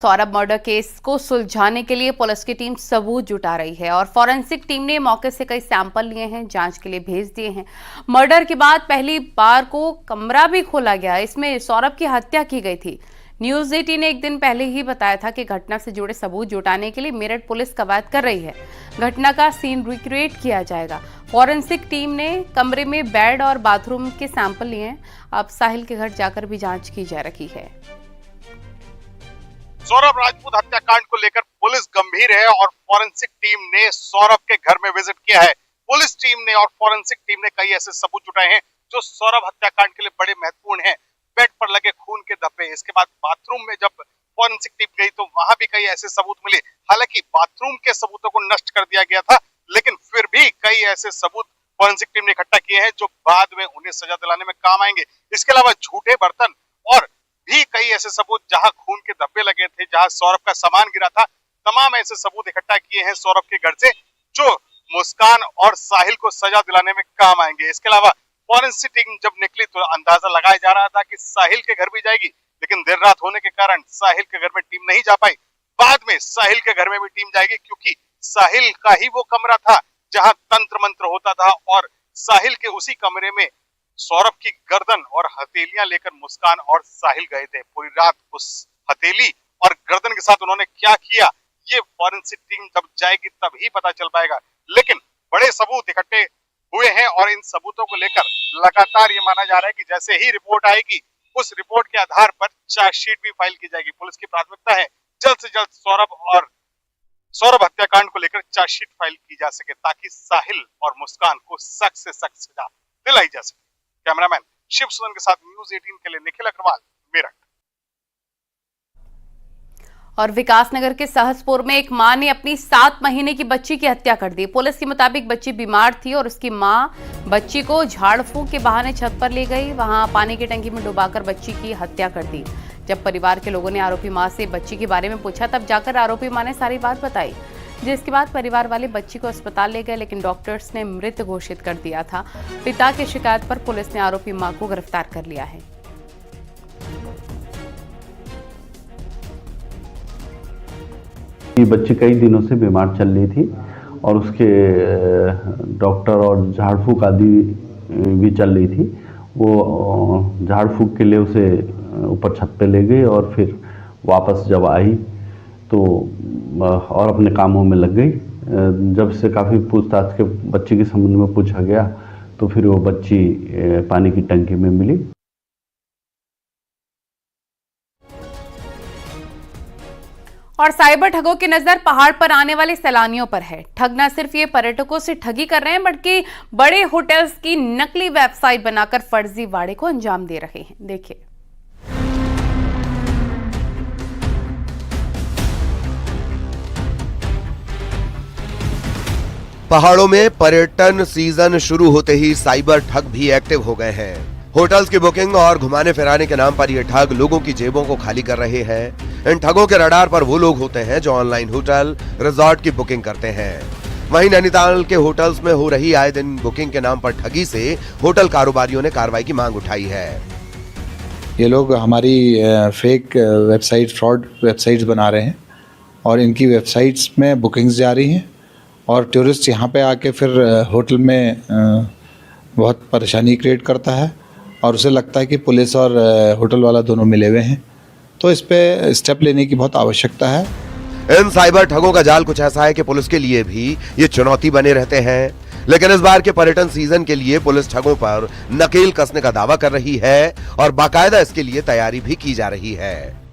Saurabh murder case को सुलझाने के लिए पुलिस की टीम सबूत जुटा रही है और फॉरेंसिक टीम ने मौके से कई सैंपल लिए हैं, जांच के लिए भेज दिए हैं। मर्डर के बाद पहली बार को कमरा भी खोला गया, इसमें सौरभ की हत्या की गई थी। न्यूज 18 ने एक दिन पहले ही बताया था कि घटना से जुड़े सबूत जुटाने के लिए मेरठ पुलिस कवायद कर रही है। घटना का सीन रिक्रिएट किया जाएगा। फॉरेंसिक टीम ने कमरे में बेड और बाथरूम के सैंपल लिए हैं। अब साहिल के घर जाकर भी जांच की जा रही है। सौरभ राजपूत हत्याकांड को लेकर पुलिस गंभीर है और फॉरेंसिक टीम ने सौरभ के घर में विजिट किया है। पुलिस टीम ने और फॉरेंसिक टीम ने कई ऐसे सबूत जुटाए हैं जो सौरभ हत्याकांड के लिए बड़े महत्वपूर्ण हैं। बेड पर लगे खून के धब्बे, इसके बाद बाथरूम में जब फॉरेंसिक टीम गई तो वहां भी कई ऐसे सबूत मिले। हालांकि बाथरूम के सबूतों को नष्ट कर दिया गया था, लेकिन फिर भी कई ऐसे सबूत फॉरेंसिक टीम ने इकट्ठा किए हैं जो बाद में उन्हें सजा दिलाने में काम आएंगे। इसके अलावा झूठे बर्तन और भी कई ऐसे सबूत जहां खून के धब्बे लगे थे, जहां सौरभ का सामान गिरा था, तमाम ऐसे सबूत इकट्ठा किए हैं सौरभ के घर से जो मुस्कान और साहिल को सजा दिलाने में काम आएंगे। इसके अलावा फॉरेंसिक टीम जब निकली तो अंदाजा लगाया जा रहा था कि साहिल के घर भी जाएगी, लेकिन देर रात होने के कारण साहिल के घर में टीम नहीं जा पाई। बाद में साहिल के घर में भी टीम जाएगी, क्योंकि साहिल का ही वो कमरा था जहां तंत्र मंत्र होता था और साहिल के उसी कमरे में सौरभ की गर्दन और हथेलियां लेकर मुस्कान और साहिल गए थे। पूरी रात उस हथेली और गर्दन के साथ उन्होंने क्या किया, ये फॉरेंसिक टीम जब जाएगी तभी पता चल पाएगा। लेकिन बड़े सबूत इकट्ठे हुए हैं और इन सबूतों को लेकर लगातार ये माना जा रहा है कि जैसे ही रिपोर्ट आएगी उस रिपोर्ट के आधार पर चार्जशीट भी फाइल की जाएगी। पुलिस की प्राथमिकता है जल्द से जल्द सौरभ हत्याकांड को लेकर चार्जशीट फाइल की जा सके, ताकि साहिल और मुस्कान को सख्त से सख्त सजा दिलाई जा सके। कैमरामैन शिव सुमन के साथ न्यूज 18 के लिए निखिल अग्रवाल, मेरठ। और विकासनगर के सहसपुर में एक मां ने अपनी 7 महीने की बच्ची की हत्या कर दी। पुलिस के मुताबिक बच्ची बीमार थी और उसकी मां बच्ची को झाड़ फूंक के बहाने छत पर ले गई, वहां पानी की टंकी में डुबाकर बच्ची की हत्या कर दी। जब परिवार के लोगों ने आरोपी मां से बच्ची के बारे में पूछा, तब जाकर आरोपी मां ने सारी बात बताई, जिसके बाद परिवार वाले बच्ची को अस्पताल ले गए, लेकिन डॉक्टर्स ने मृत घोषित कर दिया था। पिता की शिकायत पर पुलिस ने आरोपी मां को गिरफ्तार कर लिया है। ये बच्ची कई दिनों से बीमार चल रही थी और उसके डॉक्टर और झाड़ फूक आदि भी चल रही थी। वो झाड़ फूक के लिए उसे ऊपर छत पे ले गई और फिर वापस जब आई तो और अपने कामों में लग गई। जब से काफ़ी पूछताछ के बच्ची के संबंध में पूछा गया तो फिर वो बच्ची पानी की टंकी में मिली। और साइबर ठगों की नजर पहाड़ पर आने वाले सैलानियों पर है। ठग न सिर्फ ये पर्यटकों से ठगी कर रहे हैं, बल्कि बड़े होटल्स की नकली वेबसाइट बनाकर फर्जी वाड़े को अंजाम दे रहे हैं। देखिए, पहाड़ों में पर्यटन सीजन शुरू होते ही साइबर ठग भी एक्टिव हो गए हैं। होटल्स की बुकिंग और घुमाने फिराने के नाम पर ये ठग लोगों की जेबों को खाली कर रहे हैं। इन ठगों के रडार पर वो लोग होते हैं जो ऑनलाइन होटल रिजॉर्ट की बुकिंग करते हैं। वहीं नैनीताल के होटल्स में हो रही आए दिन बुकिंग के नाम पर ठगी से होटल कारोबारियों ने कार्रवाई की मांग उठाई है। ये लोग हमारी फेक वेबसाइट, फ्रॉड वेबसाइट्स बना रहे हैं और इनकी वेबसाइट्स में बुकिंग्स जा रही हैं और टूरिस्ट यहाँ पे आके फिर होटल में बहुत परेशानी क्रिएट करता है और उसे लगता है कि पुलिस और होटल वाला दोनों मिले हुए हैं। तो इस पे स्टेप लेने की बहुत आवश्यकता है। इन साइबर ठगों का जाल कुछ ऐसा है कि पुलिस के लिए भी ये चुनौती बने रहते हैं। लेकिन इस बार के पर्यटन सीजन के लिए पुलिस ठगों पर नकेल कसने का दावा कर रही है और बाकायदा इसके लिए तैयारी भी की जा रही है।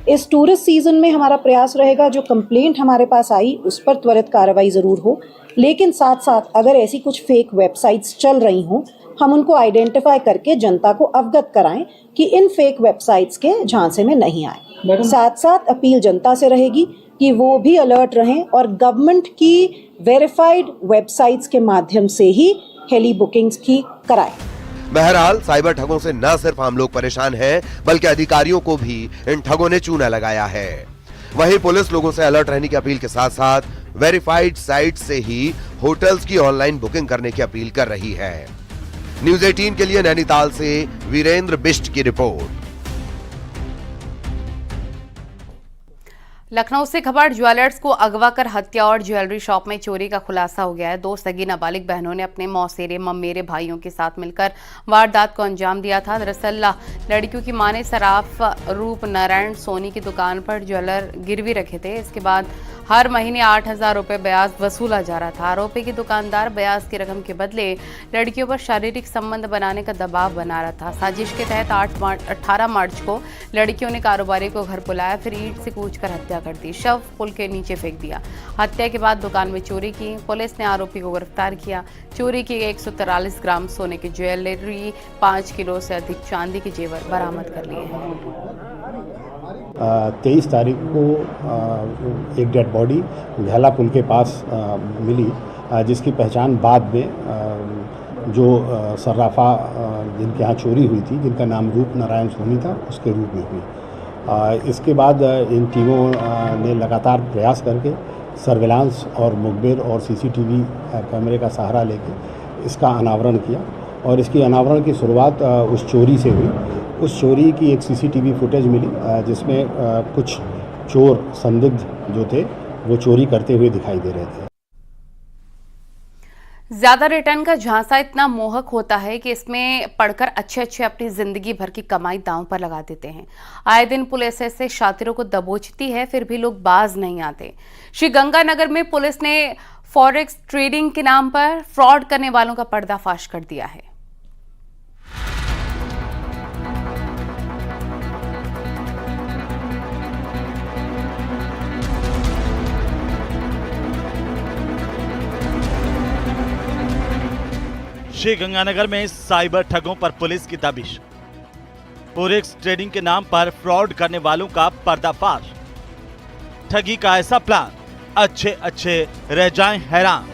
इस टूरिस्ट सीजन में हमारा प्रयास रहेगा जो कंप्लेंट हमारे पास आई उस पर त्वरित कार्रवाई जरूर हो, लेकिन साथ साथ अगर ऐसी कुछ फेक वेबसाइट्स चल रही हों, हम उनको आइडेंटिफाई करके जनता को अवगत कराएं कि इन फेक वेबसाइट्स के झांसे में नहीं आए। साथ साथ अपील जनता से रहेगी कि वो भी अलर्ट रहें और गवर्नमेंट की वेरीफाइड वेबसाइट्स के माध्यम से ही हेली बुकिंग्स की कराएं। बहरहाल साइबर ठगों से न सिर्फ हम लोग परेशान हैं, बल्कि अधिकारियों को भी इन ठगों ने चूना लगाया है। वहीं पुलिस लोगों से अलर्ट रहने की अपील के साथ साथ वेरीफाइड साइट से ही होटल्स की ऑनलाइन बुकिंग करने की अपील कर रही है। न्यूज 18 के लिए नैनीताल से वीरेंद्र बिष्ट की रिपोर्ट। लखनऊ से खबर, ज्वेलर्स को अगवा कर हत्या और ज्वेलरी शॉप में चोरी का खुलासा हो गया है। 2 सगी नाबालिग बहनों ने अपने मौसेरे ममेरे भाइयों के साथ मिलकर वारदात को अंजाम दिया था। दरअसल लड़कियों की मां ने सराफ रूप नारायण सोनी की दुकान पर ज्वेलर गिरवी रखे थे। इसके बाद हर महीने 8,000 रुपये ब्याज वसूला जा रहा था। आरोपी की दुकानदार ब्याज की रकम के बदले लड़कियों पर शारीरिक संबंध बनाने का दबाव बना रहा था। साजिश के तहत 18 मार्च को लड़कियों ने कारोबारी को घर बुलाया, फिर ईंट से कूचकर हत्या कर दी। शव पुल के नीचे फेंक दिया। हत्या के बाद दुकान में चोरी की। पुलिस ने आरोपी को गिरफ्तार किया। चोरी की 143 ग्राम सोने की ज्वेलरी, 5 किलो से अधिक चांदी के जेवर बरामद कर लिए हैं। 23 तारीख को एक डेड बॉडी घैला पुल के पास मिली, जिसकी पहचान बाद में जो सर्राफा जिनके यहाँ चोरी हुई थी, जिनका नाम रूप नारायण सोनी था, उसके रूप में हुई। इसके बाद इन टीमों ने लगातार प्रयास करके सर्विलांस और मुखबिर और सीसीटीवी कैमरे का सहारा लेके इसका अनावरण किया और इसकी अनावरण की शुरुआत उस चोरी से हुई। उस चोरी की एक सीसीटीवी फुटेज मिली जिसमें कुछ चोर संदिग्ध जो थे वो चोरी करते हुए दिखाई दे रहे थे। ज्यादा रिटर्न का झांसा इतना मोहक होता है कि इसमें पढ़कर अच्छे अपनी जिंदगी भर की कमाई दांव पर लगा देते हैं। आए दिन पुलिस ऐसे शातिरों को दबोचती है, फिर भी लोग बाज नहीं आते। श्रीगंगानगर में पुलिस ने फॉरेक्स ट्रेडिंग के नाम पर फ्रॉड करने वालों का पर्दाफाश कर दिया है। श्रीगंगानगर में साइबर ठगों पर पुलिस की दबिश। फॉरेक्स ट्रेडिंग के नाम पर फ्रॉड करने वालों का पर्दाफाश। ठगी का ऐसा प्लान, अच्छे रह जाएं हैरान।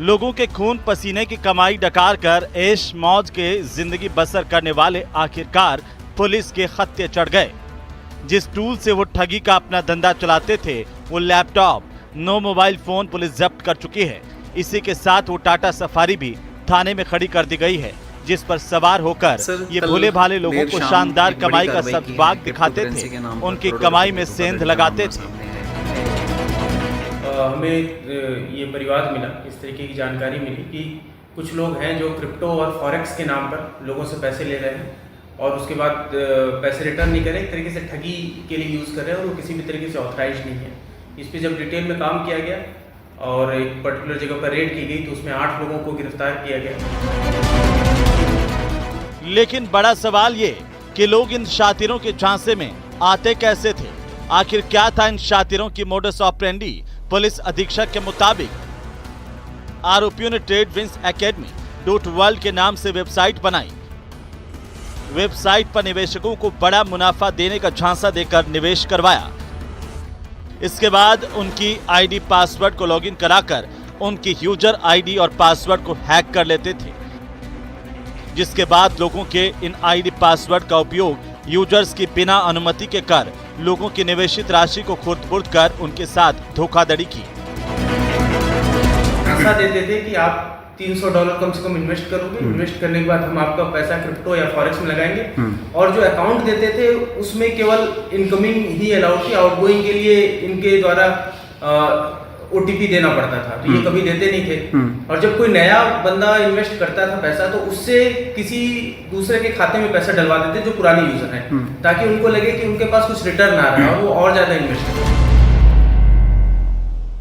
लोगों के खून पसीने की कमाई डकार कर ऐश मौज के जिंदगी बसर करने वाले आखिरकार पुलिस के खत्ते चढ़ गए। जिस टूल से वो ठगी का अपना धंधा चलाते थे, वो लैपटॉप, 9 मोबाइल फोन पुलिस जब्त कर चुकी है। इसी के साथ वो टाटा सफारी भी थाने में खड़ी कर दी गई है, जिस पर सवार होकर ये भोले भाले लोगों को शानदार कमाई का सब्बाग दिखाते थे, उनकी कमाई में सेंध लगाते थे। हमें ये परिवार मिला, इस तरीके की जानकारी मिली कि कुछ लोग हैं जो क्रिप्टो और फॉरेक्स के नाम पर लोगों से पैसे ले रहे हैं और उसके बाद पैसे रिटर्न नहीं करें, एक तरीके से ठगी के लिए यूज़ कर रहे हैं और वो किसी भी तरीके से ऑथराइज नहीं है। इस पर जब डिटेल में काम किया गया और एक पर्टिकुलर जगह पर रेड की गई तो उसमें 8 लोगों को गिरफ्तार किया गया। लेकिन बड़ा सवाल ये कि लोग इन शातिरों के झांसे में आते कैसे थे? आखिर क्या था इन शातिरों की मोडस ऑपरेंडी? पुलिस अधीक्षक के मुताबिक आरोपियों ने ट्रेड विंस एकेडमी .वर्ल्ड के नाम से वेबसाइट बनाई। वेबसाइट पर निवेशकों को बड़ा मुनाफा देने का झांसा देकर निवेश करवाया। इसके बाद उनकी आईडी पासवर्ड को लॉगिन कराकर उनकी यूजर आईडी और पासवर्ड को हैक कर लेते थे, जिसके बाद लोगों के इन आईडी पासवर्ड का उपयोग यूजर्स की बिना अनुमति के कर लोगों की निवेशित राशि को खुर्द-बुर्द कर उनके साथ धोखाधड़ी की। ऐसा देते थे कि आप $300 कम से कम इन्वेस्ट करोगे, इन्वेस्ट करने के बाद हम आपका पैसा क्रिप्टो या फॉरेक्स में लगाएंगे और जो अकाउंट देते थे उसमें केवल इनकमिंग ही अलाउड थी, आउटगोइंग के लिए इनके द्वारा OTP देना पड़ता था, तो ये कभी देते नहीं थे। और जब कोई नया बंदा इन्वेस्ट करता था पैसा तो उससे किसी दूसरे के खाते में पैसा डलवा देते जो पुराने यूजर हैं, ताकि उनको लगे कि उनके पास कुछ रिटर्न आ रहा है और वो और ज्यादा इन्वेस्ट करें।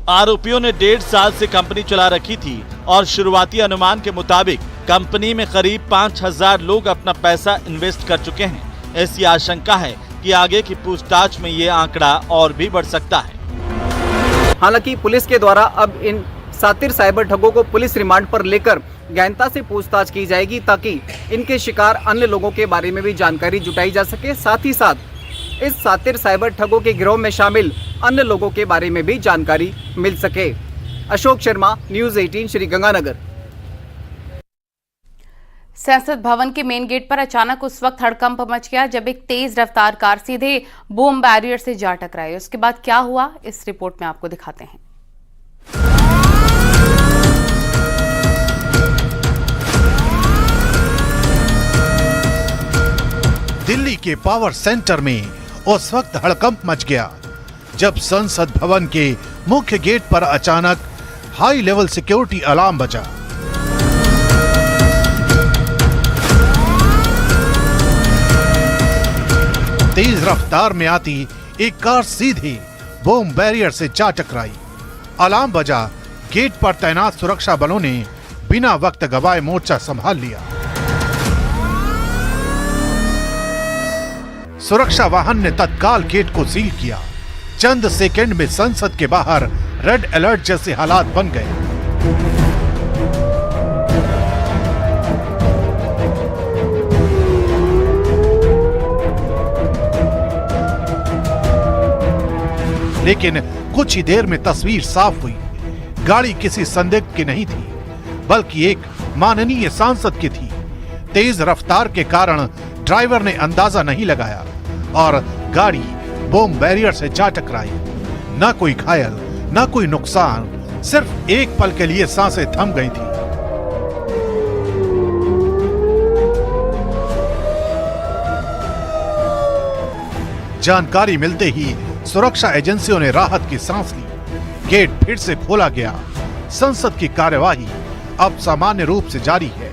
आरोपियों ने 1.5 साल से कंपनी चला रखी थी और शुरुआती अनुमान के मुताबिक कंपनी में करीब 5,000 लोग अपना पैसा इन्वेस्ट कर चुके हैं। ऐसी आशंका है कि आगे की पूछताछ में ये आंकड़ा और भी बढ़ सकता है। हालांकि पुलिस के द्वारा अब इन सातिर साइबर ठगों को पुलिस रिमांड पर लेकर गहनता से पूछताछ की जाएगी, ताकि इनके शिकार अन्य लोगों के बारे में भी जानकारी जुटाई जा सके। साथ ही साथ इस सातिर साइबर ठगों के गिरोह में शामिल अन्य लोगों के बारे में भी जानकारी मिल सके। अशोक शर्मा, न्यूज़ 18, श्रीगंगानगर। संसद भवन के मेन गेट पर अचानक उस वक्त हड़कंप मच गया जब एक तेज रफ्तार कार सीधे बूम बैरियर से जा टकराई। उसके बाद क्या हुआ, इस रिपोर्ट में आपको दिखाते हैं। के पावर सेंटर में उस वक्त हड़कंप मच गया जब संसद भवन के मुख्य गेट पर अचानक हाई लेवल सिक्योरिटी अलार्म बजा। तेज रफ्तार में आती एक कार सीधे बॉम्ब बैरियर से जा टकराई। अलार्म बजा, गेट पर तैनात सुरक्षा बलों ने बिना वक्त गवाए मोर्चा संभाल लिया। सुरक्षा वाहन ने तत्काल गेट को सील किया। चंद सेकंड में संसद के बाहर रेड अलर्ट जैसे हालात बन गए। लेकिन कुछ ही देर में तस्वीर साफ हुई। गाड़ी किसी संदिग्ध की नहीं थी, बल्कि एक माननीय सांसद की थी। तेज रफ्तार के कारण ड्राइवर ने अंदाजा नहीं लगाया और गाड़ी बॉम्ब बैरियर से जा टकराई। न कोई घायल, न कोई नुकसान, सिर्फ एक पल के लिए सांसें थम गई थी। जानकारी मिलते ही सुरक्षा एजेंसियों ने राहत की सांस ली। गेट फिर से खोला गया। संसद की कार्यवाही अब सामान्य रूप से जारी है।